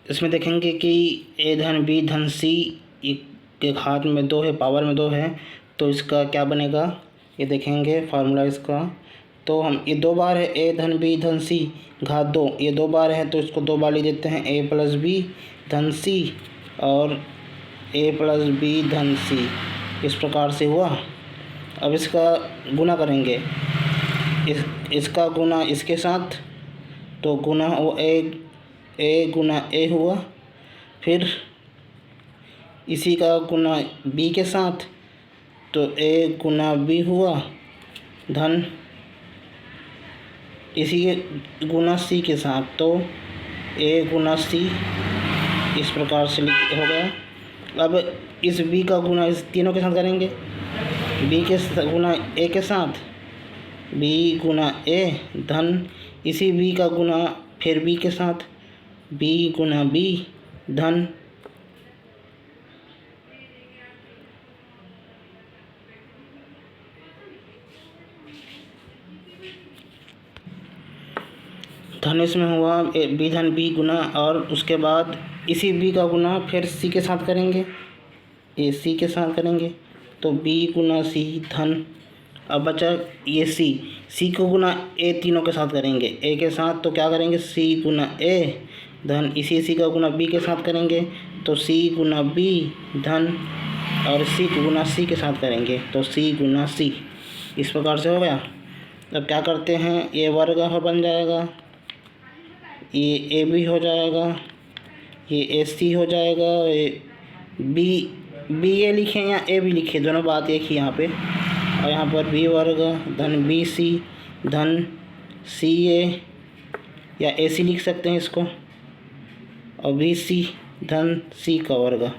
इसमें देखेंगे कि ए धन बी धन सी के घात में 2 है, पावर में 2 है, तो इसका क्या बनेगा ये देखेंगे फार्मूला इसका। तो हम ये 2 बार है ए धन बी धन सी घात 2, ये 2 बार है तो इसको 2 बार लिख देते हैं ए प्लस बी धन सी और ए प्लस बी धन सी। इस प्रकार से हुआ। अब इसका गुना करेंगे, इसका गुना इसके साथ, तो गुना वो ए गुना ए हुआ, फिर इसी का गुना बी के साथ, तो ए गुना बी हुआ, धन इसी के गुना सी के साथ, तो ए गुना सी। इस प्रकार से हो गया। अब इस बी का गुना इस तीनों के साथ करेंगे, बी के गुना ए के साथ, बी गुना ए, धन इसी बी का गुना फिर बी के साथ, बी गुना बी, धन इसमें हुआ बी धन बी गुना, और उसके बाद इसी बी का गुना फिर सी के साथ करेंगे, ए सी के साथ करेंगे, तो बी गुना सी, धन। अब बचा ये सी को गुना ए तीनों के साथ करेंगे, ए के साथ, तो क्या करेंगे सी गुना ए, धन इसी का गुना बी के साथ करेंगे, तो सी गुना बी, धन, और सी को गुना सी के साथ करेंगे, तो सी गुना सी। इस प्रकार से हो गया। अब क्या करते हैं, ये वर्ग बन जाएगा, ये ए बी हो जाएगा, ये ए सी हो जाएगा, ये बी ए लिखें या ए बी लिखें, दोनों बात एक ही यहाँ पे। और यहाँ पर बी वर्ग धन बी सी धन सी ए, या ए सी लिख सकते हैं इसको, और बी सी धन सी का वर्ग।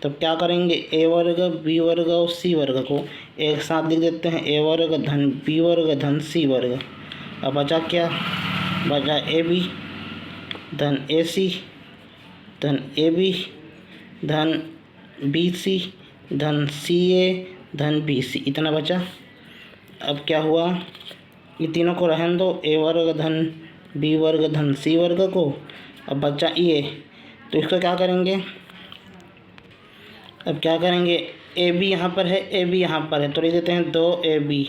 तब क्या करेंगे, ए वर्ग बी वर्ग और सी वर्ग को एक साथ लिख देते हैं, ए वर्ग धन बी वर्ग धन सी वर्ग। अब बचा क्या, बचा ए बी धन ए सी धन ए बी धन बी सी धन सी ए धन बी सी, इतना बचा। अब क्या हुआ, ये तीनों को रहने दो, ए वर्ग धन बी वर्ग धन सी वर्ग को। अब बचा ये, तो इसको क्या करेंगे, अब क्या करेंगे, ए बी यहाँ पर है, ए बी यहाँ पर है, तो लिख देते हैं 2 ए बी,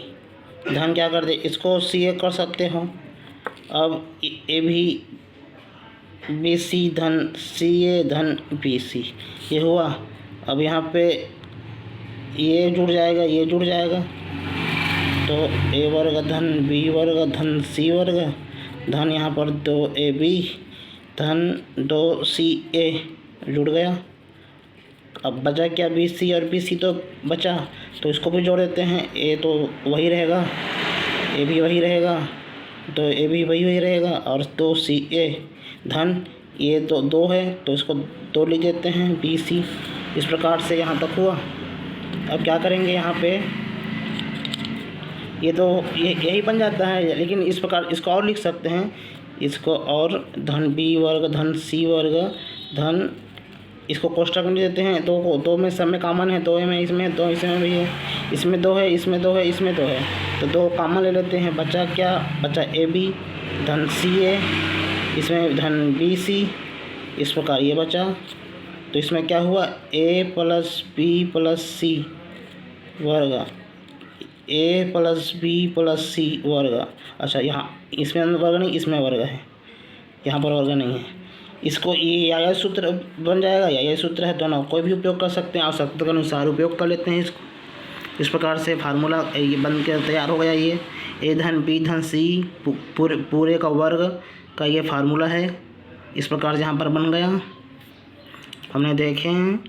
धन क्या कर दे, इसको सी ए कर सकते हो। अब ए बी बी सी धन सी ए धन बी सी, ये हुआ। अब यहाँ पे ये जुड़ जाएगा, ये जुड़ जाएगा, तो ए वर्ग धन बी वर्ग धन सी वर्ग, धन यहाँ पर 2 ए बी धन 2 सी ए जुड़ गया। अब बचा क्या, बी सी और बी सी तो बचा, तो इसको भी जोड़ देते हैं, ए तो वही रहेगा, ए भी वही रहेगा, तो ए भी वही रहेगा, और 2 सी ए धन ये 2 है, तो इसको 2 लिख देते हैं बी सी। इस प्रकार से यहाँ तक हुआ। अब क्या करेंगे, यहाँ पे ये तो यही बन जाता है, लेकिन इस प्रकार इसको और लिख सकते हैं, इसको और धन बी वर्ग धन सी वर्ग धन, इसको कोष्ठक में देते हैं, 2 में सब में कॉमन है, 2 में इसमें 2 इसमें भी है, इसमें 2 है, इसमें 2 है, इसमें 2 है, तो 2 कॉमन ले लेते हैं। बचा क्या, बचा ए बी धन सी ए, इसमें धन बी सी, इस प्रकार ये बचा। तो इसमें क्या हुआ, ए प्लस बी प्लस सी वर्ग, ए प्लस बी प्लस सी वर्ग। अच्छा, यहाँ इसमें वर्ग नहीं, इसमें वर्ग है, यहाँ पर वर्ग नहीं है। इसको ये सूत्र बन जाएगा, या सूत्र है, दोनों कोई भी उपयोग कर सकते हैं, आवश्यकता के अनुसार उपयोग कर लेते हैं इसको। इस प्रकार से फार्मूला ये बन के तैयार हो गया। ये ए धन बी धन सी पूरे का वर्ग का ये फार्मूला है। इस प्रकार से यहाँ पर बन गया, हमने देखे हैं।